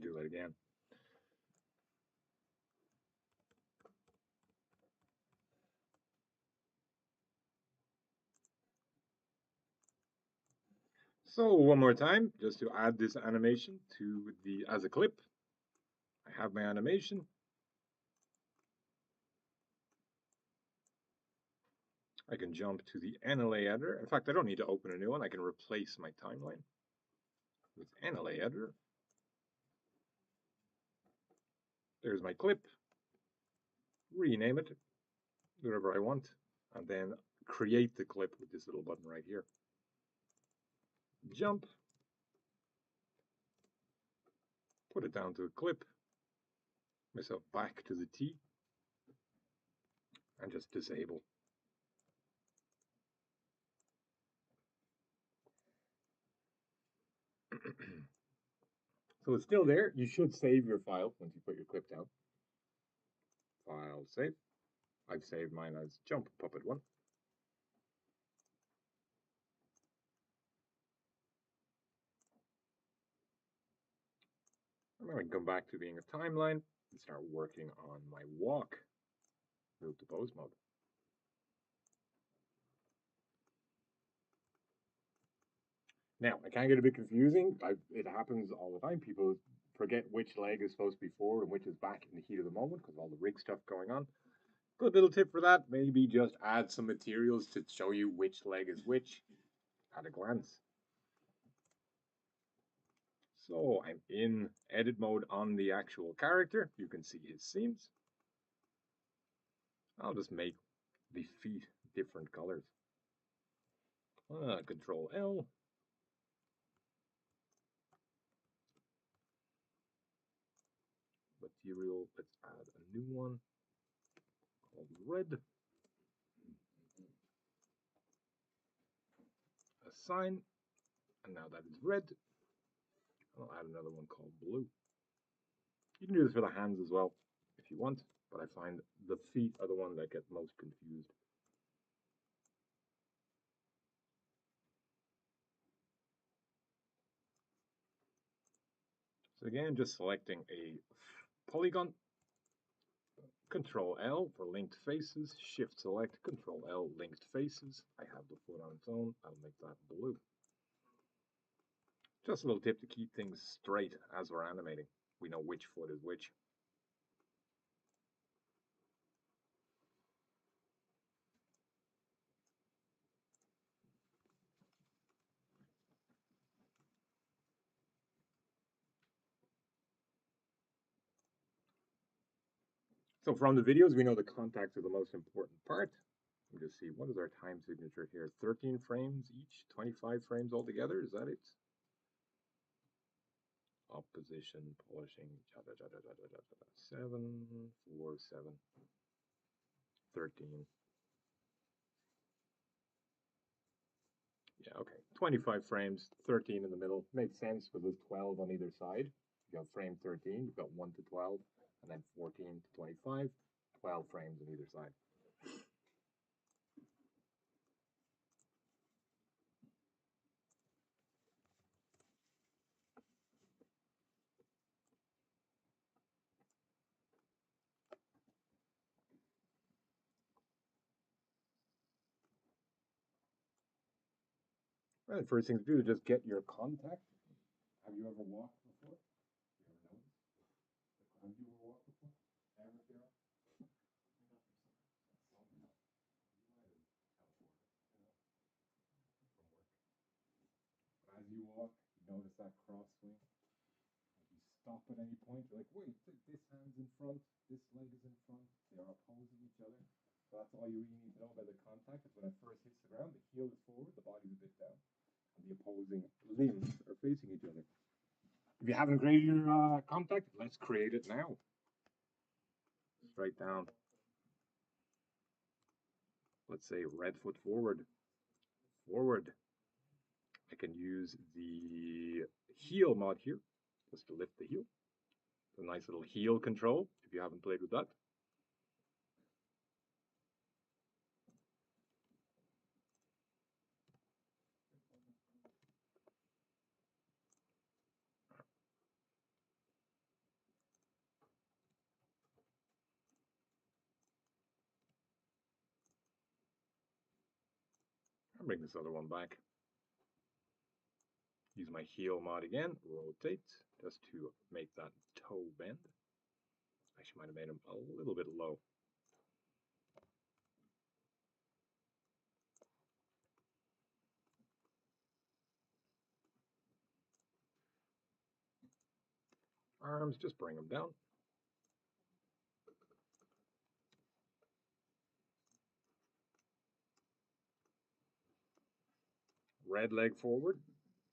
do that again. So one more time, just to add this animation to the as a clip, I have my animation. I can jump to the NLA editor. In fact, I don't need to open a new one. I can replace my timeline with NLA editor. There's my clip. Rename it, whatever I want, and then create the clip with this little button right here. Jump. Put it down to a clip. Myself back to the T. And just disable. So it's still there. You should save your file once you put your clip down. File save. I've saved mine as Jump Puppet 1. And then I can come back to being a timeline and start working on my walk. Move to pose mode. Now, it can get a bit confusing. It happens all the time. People forget which leg is supposed to be forward and which is back in the heat of the moment because of all the rig stuff going on. Good little tip for that, maybe just add some materials to show you which leg is which at a glance. So I'm in edit mode on the actual character. You can see his seams. I'll just make the feet different colors. Control L. Material, let's add a new one called red. Assign, and now that is red. I'll add another one called blue. You can do this for the hands as well if you want, but I find the feet are the one that get most confused. So again, just selecting a polygon, Control L for linked faces, Shift select, Control L linked faces. I have the foot on its own, I'll make that blue. Just a little tip to keep things straight as we're animating. We know which foot is which. So from the videos, we know the contacts are the most important part. Let me just see, what is our time signature here? 13 frames each, 25 frames altogether, is that it? Opposition, polishing, 7, 4, 7, 13. Yeah, okay, 25 frames, 13 in the middle. Makes sense because there's 12 on either side. You have frame 13, you've got 1 to 12, and then 14 to 25, 12 frames on either side. Well, the first thing to do is just get your contact. Have you ever walked before? You ever noticed? Have you ever walked before? Ever, Sarah? As you walk, you notice that cross swing. If you stop at any point, you're like, wait, this hand's in front, this leg is in front, they are opposing each other. So that's all you really need to know about the contact. Is when it first hits the ground, the heel is forward, the body's a bit down, and the opposing limbs are facing each other. If you haven't created your contact, let's create it now. Straight down. Let's say red foot forward. Forward. I can use the heel mod here, just to lift the heel. It's a nice little heel control, if you haven't played with that. And bring this other one back. Use my heel mod again, rotate, just to make that toe bend. Actually might have made him a little bit low. Arms, just bring them down. Red leg forward,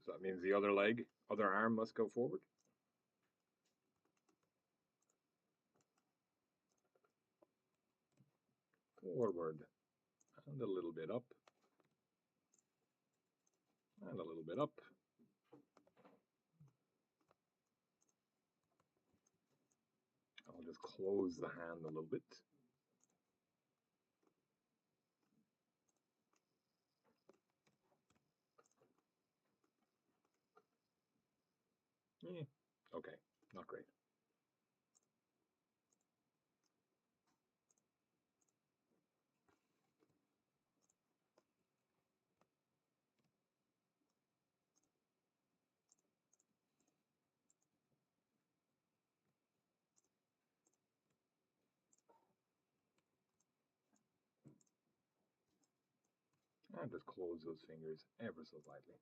so that means the other arm must go forward. Forward, and a little bit up, and a little bit up. I'll just close the hand a little bit. Yeah, okay, not great. And just close those fingers ever so lightly.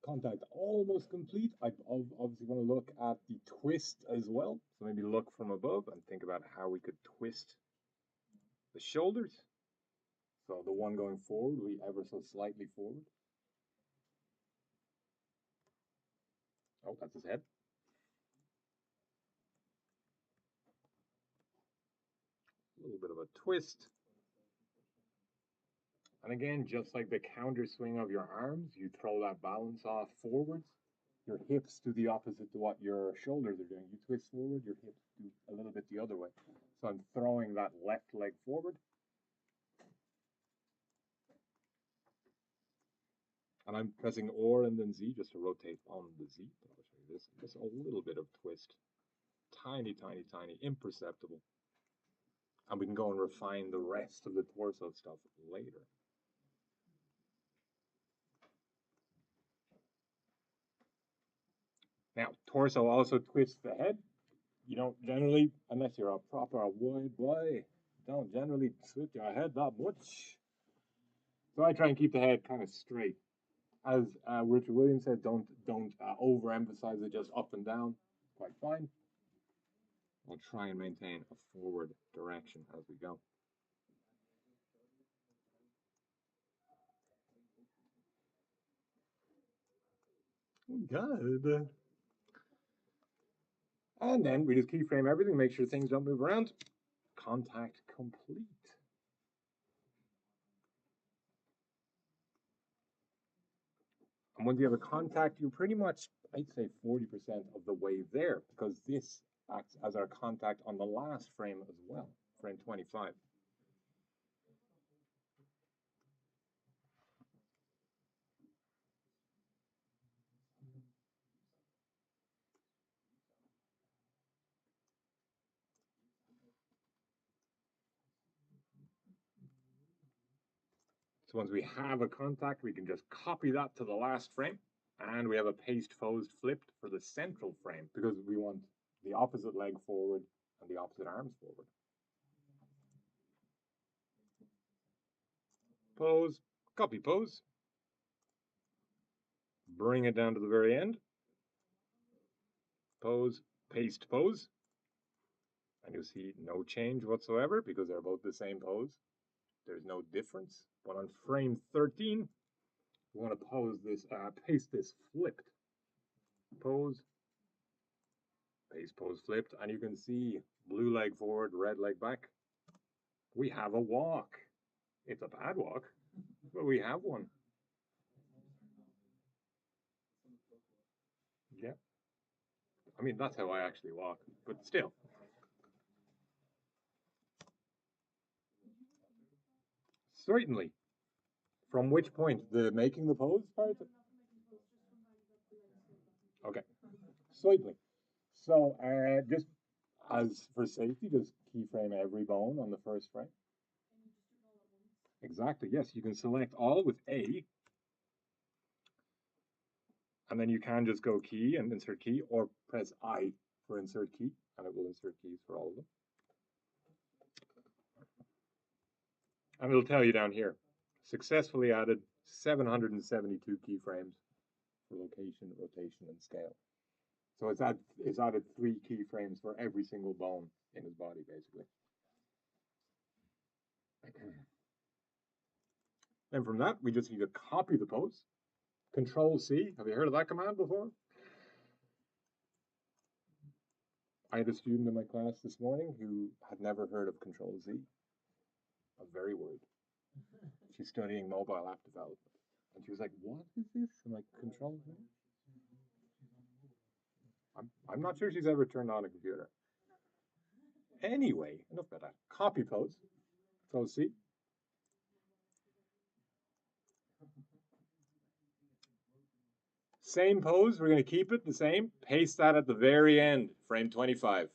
Contact almost complete. I obviously want to look at the twist as well. So maybe look from above and think about how we could twist the shoulders. So the one going forward, we ever so slightly forward. Oh, that's his head. A little bit of a twist. And again, just like the counter swing of your arms, you throw that balance off forwards. Your hips do the opposite to what your shoulders are doing. You twist forward, your hips do a little bit the other way. So I'm throwing that left leg forward. And I'm pressing OR and then Z just to rotate on the Z. I'll show you this. Just a little bit of twist. Tiny, tiny, tiny, imperceptible. And we can go and refine the rest of the torso stuff later. Now, torso also twists the head. You don't generally, unless you're a proper white boy, don't generally twist your head that much. So I try and keep the head kind of straight. As Richard Williams said, don't overemphasize it just up and down. Quite fine. I'll try and maintain a forward direction as we go. Good. And then we just keyframe everything, make sure things don't move around. Contact complete. And once you have a contact, you're pretty much, I'd say 40% of the way there, because this acts as our contact on the last frame as well, frame 25. So once we have a contact, we can just copy that to the last frame, and we have a paste posed flipped for the central frame, because we want the opposite leg forward and the opposite arms forward. Pose, copy pose. Bring it down to the very end. Pose, paste pose. And you'll see no change whatsoever because they're both the same pose. There's no difference. But on frame 13, we want to paste this flipped. Pose, paste pose flipped. And you can see blue leg forward, red leg back. We have a walk. It's a bad walk, but we have one. Yeah. I mean, that's how I actually walk, but still. Certainly. From which point? The making the pose part? Okay. slightly. So just as for safety, just keyframe every bone on the first frame. Exactly, yes. You can select all with A, and then you can just go key and insert key, or press I for insert key, and it will insert keys for all of them. And it'll tell you down here, successfully added 772 keyframes for location, rotation, and scale. So it's added 3 keyframes for every single bone in his body, basically. Then from that, we just need to copy the pose. Control C. Have you heard of that command before? I had a student in my class this morning who had never heard of Control Z. I was very worried. She's studying mobile app development. And she was like, what is this? I'm like, Control Z? I'm not sure she's ever turned on a computer. Anyway, enough about that. Copy pose. Control C. Same pose. We're going to keep it the same. Paste that at the very end, frame 25.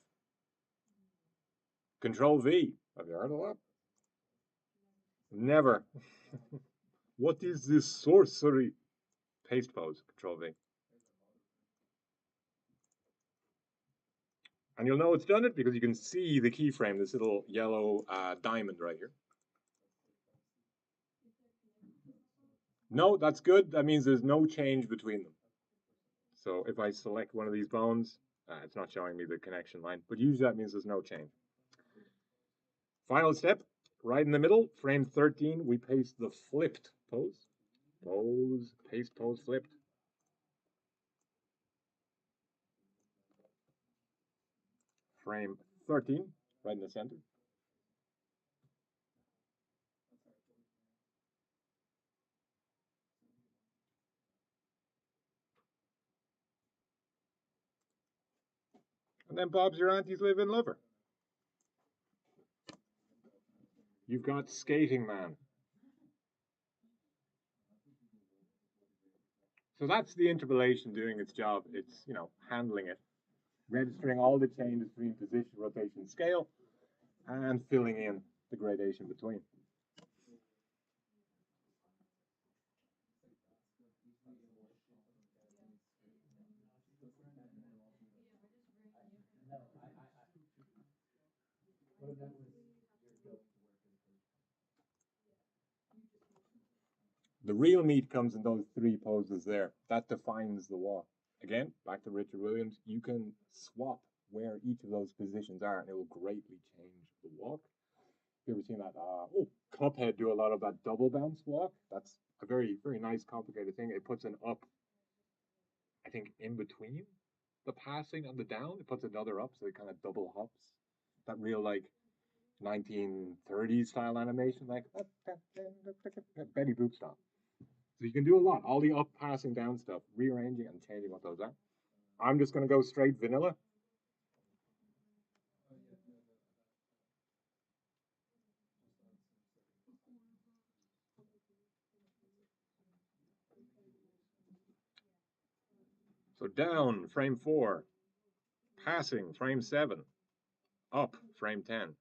Control V. Have you heard of that? Never. What is this sorcery? Paste pose. Control V. And you'll know it's done it because you can see the keyframe, this little yellow diamond right here. No, that's good. That means there's no change between them. So if I select one of these bones, it's not showing me the connection line, but usually that means there's no change. Final step, right in the middle, frame 13, we paste the flipped pose. Pose, paste pose, flipped. Frame 13, right in the center. And then Bob's your auntie's live-in lover. You've got Skating Man. So that's the interpolation doing its job. It's, you know, handling it, registering all the changes between position, rotation, scale, and filling in the gradation between. The real meat comes in those 3 poses there. That defines the walk. Again, back to Richard Williams, you can swap where each of those positions are, and it will greatly change the walk. You ever seen that? Cuphead do a lot of that double bounce walk. That's a very, very nice, complicated thing. It puts an up, I think, in between the passing and the down. It puts another up, so it kind of double hops. That real, like, 1930s style animation, like Betty Boop style. So you can do a lot. All the up, passing, down stuff, rearranging and changing what those are. I'm just going to go straight vanilla. So down, frame 4. Passing, frame 7. Up, frame 10.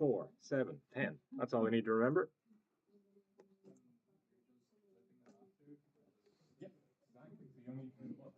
4, 7, 10. That's all we need to remember. Yep, exactly. So you only need what?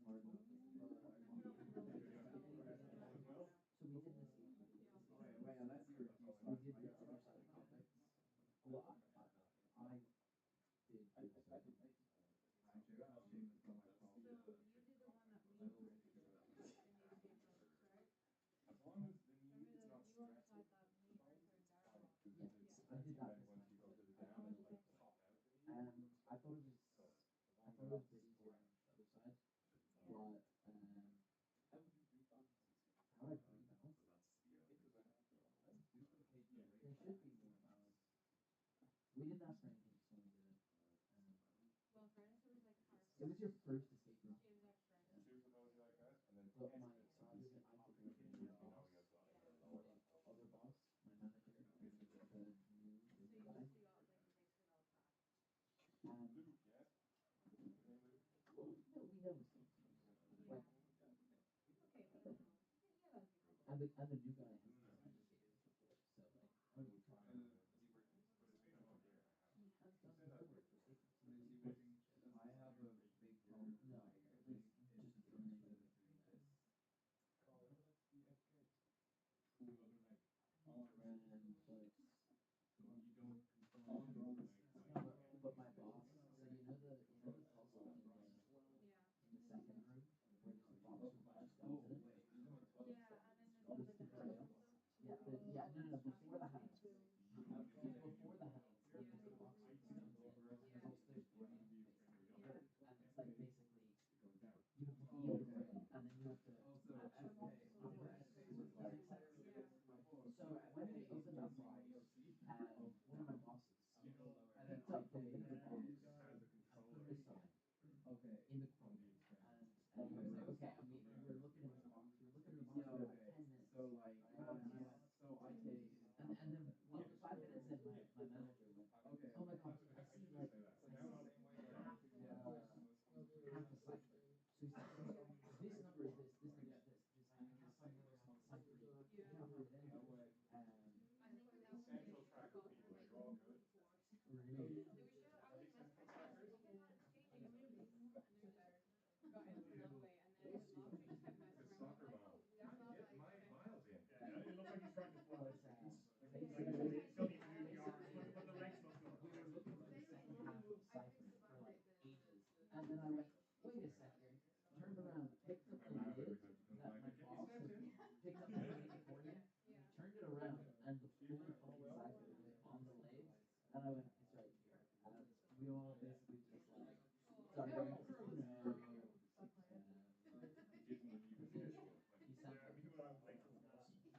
As long as the knee is not stressing, it's fine. Because if it's stressing, then once you go to the down, it like pop out the knee. So as long as it's flat, yeah. Two supposedly like that, and then test it. So if you see popping of the knee, you know you have got like a lower back problem. Luke, yes? Your name Luke? Oh dear, I have. Who said that word? It has a controller inside on the extremity. Yes. Yeah. That's what I was just gonna say that. So down on central track of people, are you all good? Because soccer mom, get my miles in. Yeah, it looks like he's trying to pull the strings. Like he still needs to do the arms, but the legs look good. My mouth every time she comes back. Get me steps in. He gives him the knee before school.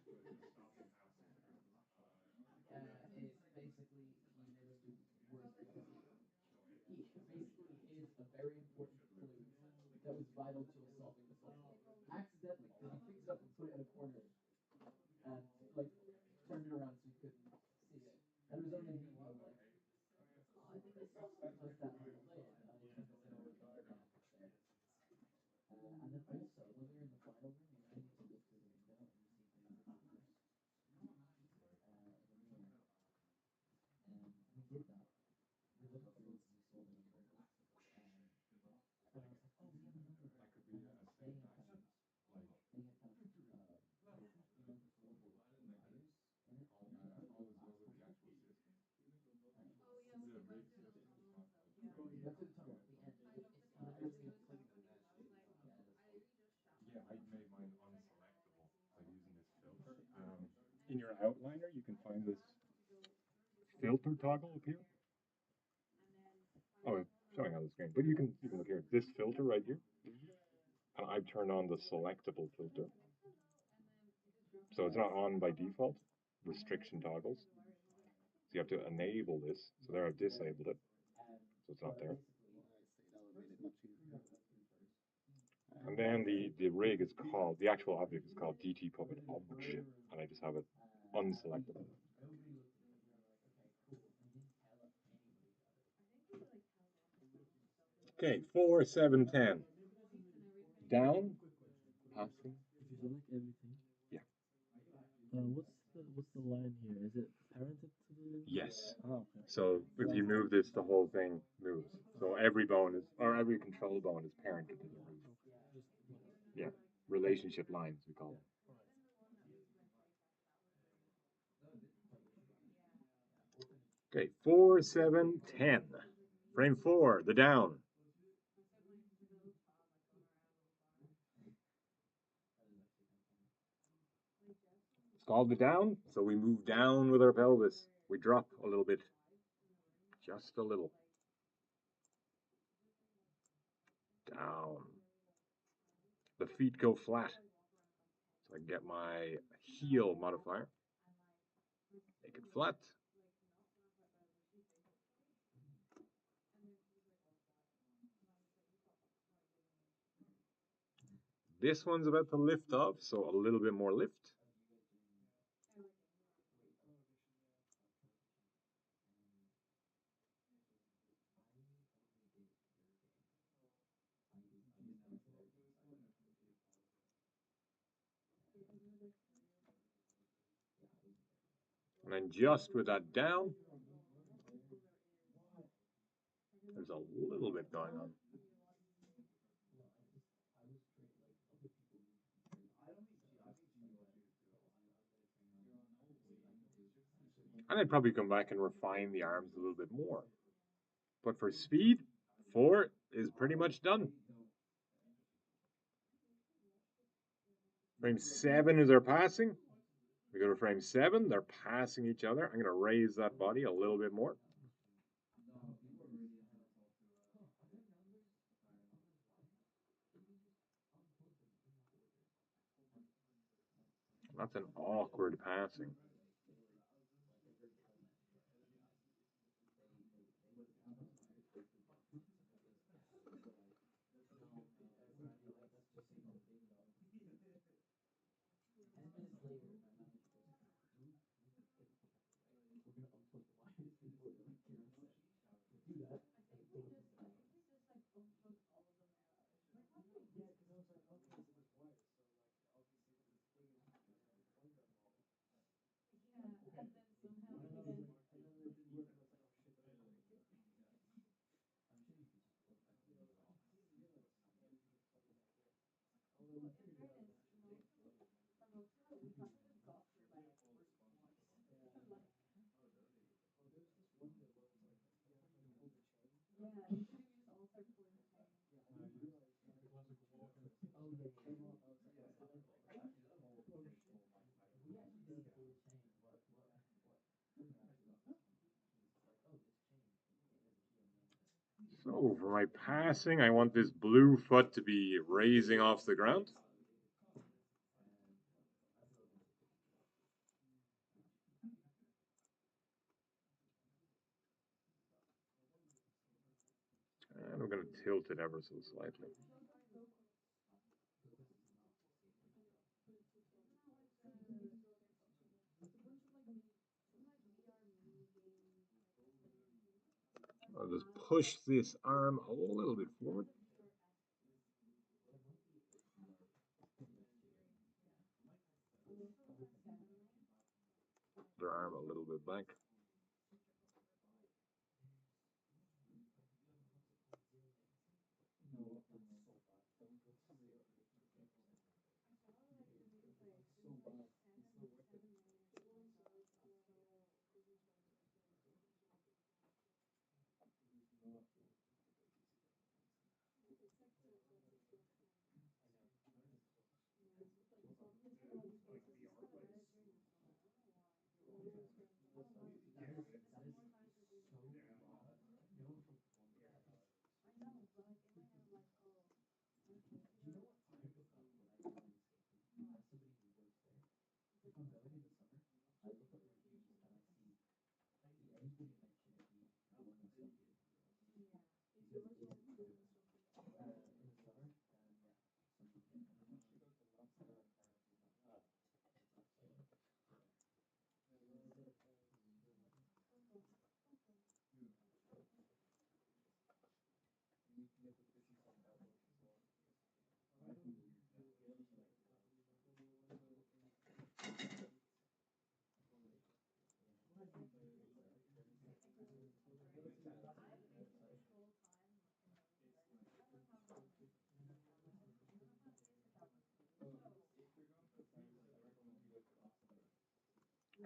Like, Yeah, we do it on late for football. so just stop him halfway through. Okay. Oh yeah. That's pretty cool. Yeah. Right. That could be a safe action. Like, no. What was the actual system? The rig system was not like good. Yeah, I made mine unselectable by using this filter. In your outliner, you can find this filter toggle up here. Oh, it's showing on the screen, but you can look here. This filter right here, and I've turned on the selectable filter, so it's not on by default. Restriction toggles. So you have to enable this. So there I've disabled it, so it's not there. And then the rig is called, the actual object is called DT Puppet Object, and I just have it unselectable. Okay, 4, 7, 10. Down, passing. If you select everything. Yeah. What's the line here? Is it parented to the? Yes. Oh, okay. So if you move this, the whole thing moves. So every bone is, or every control bone is parented to the roof. relationship lines, we call them. Okay, 4, 7, 10. Frame 4, the down. It's called the down, so we move down with our pelvis. We drop a little bit, just a little. Down. The feet go flat, so I can get my heel modifier. Make it flat. This one's about to lift off, so a little bit more lift. And then just with that down, there's a little bit going on. And I'd probably come back and refine the arms a little bit more. But for speed, 4 is pretty much done. Frame 7 is our passing. We go to frame 7, they're passing each other. I'm going to raise that body a little bit more. That's an awkward passing. So for my passing, I want this blue foot to be raising off the ground. And I'm going to tilt it ever so slightly. I'll just push this arm a little bit forward. Their arm a little bit back.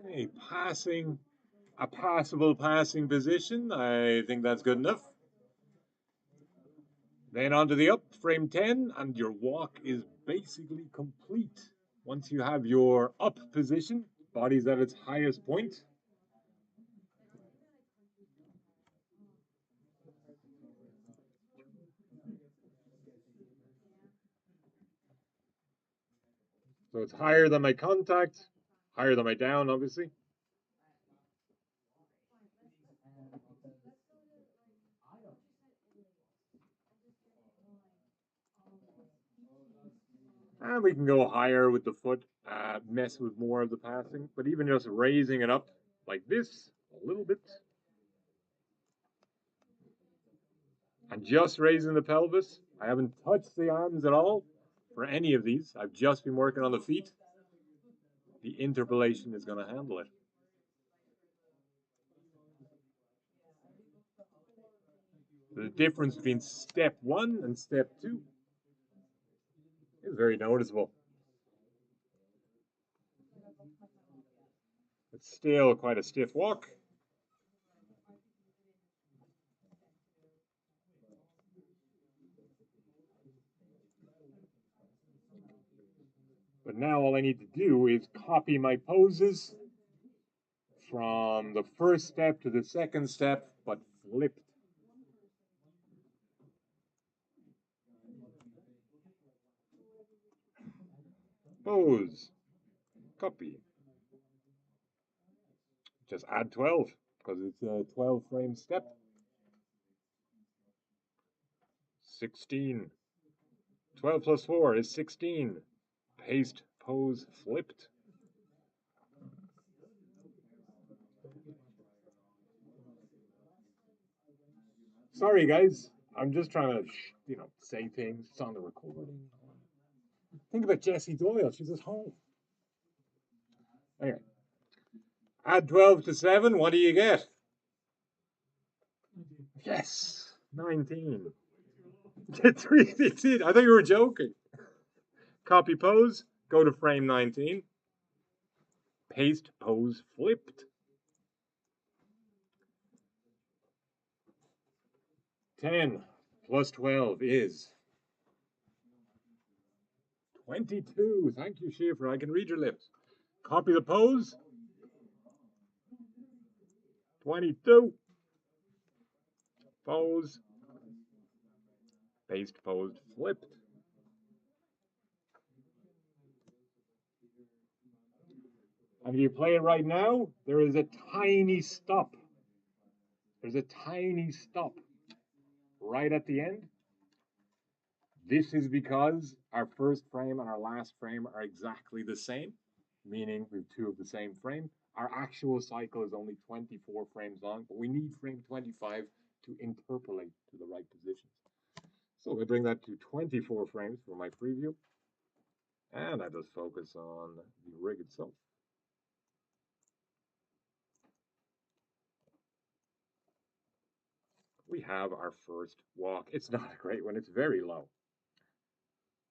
Okay, a passable passing position. I think that's good enough. Then onto the up, frame 10, and your walk is basically complete. Once you have your up position, body's at its highest point. So it's higher than my contact, higher than my down, obviously. And we can go higher with the foot, mess with more of the passing, but even just raising it up like this, a little bit, and just raising the pelvis. I haven't touched the arms at all for any of these. I've just been working on the feet. The interpolation is going to handle it. The difference between step 1 and step 2 is very noticeable. It's still quite a stiff walk. But now all I need to do is copy my poses from the first step to the second step, but flipped. Pose. Copy. Just add 12, because it's a 12 frame step. 16. 12 plus 4 is 16. Paste, pose, flipped. Sorry, guys. I'm just trying to, say things. It's on the recording. Think about Jessie Doyle. She's at home. Anyway. Add 12 to 7. What do you get? Yes. 19. Get 3. That's it. I thought you were joking. Copy pose. Go to frame 19. Paste, pose, flipped. 10 plus 12 is 22. Thank you, Schiffer. I can read your lips. Copy the pose. 22. Pose. Paste, posed, flipped. And if you play it right now, there is a tiny stop. There's a tiny stop right at the end. This is because our first frame and our last frame are exactly the same, meaning we have 2 of the same frame. Our actual cycle is only 24 frames long, but we need frame 25 to interpolate to the right positions. So I bring that to 24 frames for my preview, and I just focus on the rig itself. We have our first walk. It's not a great one, it's very low.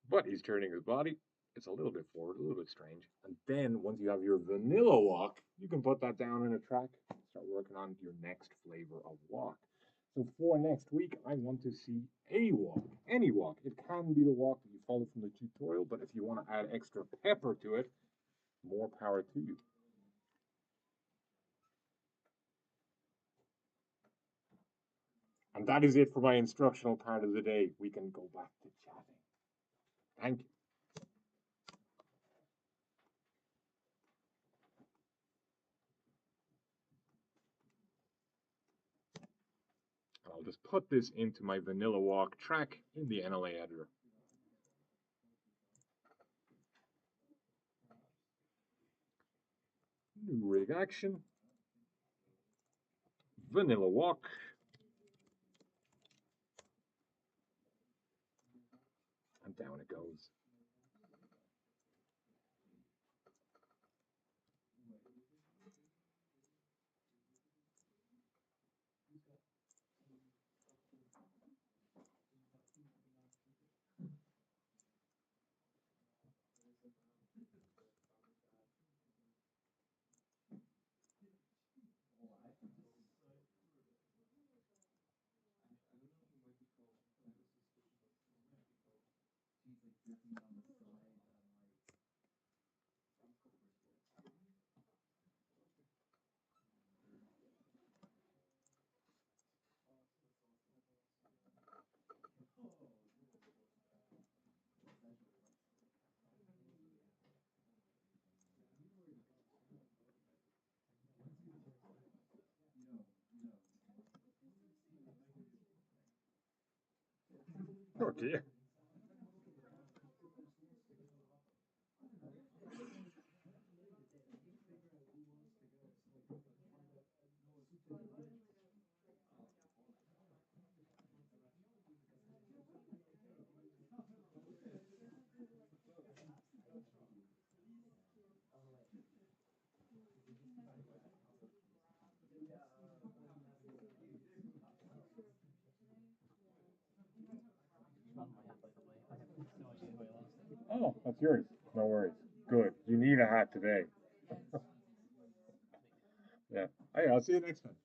But he's turning his body. It's a little bit forward, a little bit strange. And then once you have your vanilla walk, you can put that down in a track, start working on your next flavor of walk. So for next week, I want to see a walk, any walk. It can be the walk that you follow from the tutorial, but if you want to add extra pepper to it, more power to you. And that is it for my instructional part of the day. We can go back to chatting. Thank you. I'll just put this into my vanilla walk track in the NLA editor. New rig action. Vanilla walk. And down it goes. Oh dear. Oh, that's yours. No worries. Good. You need a hat today. Yeah. Hey, I'll see you next time.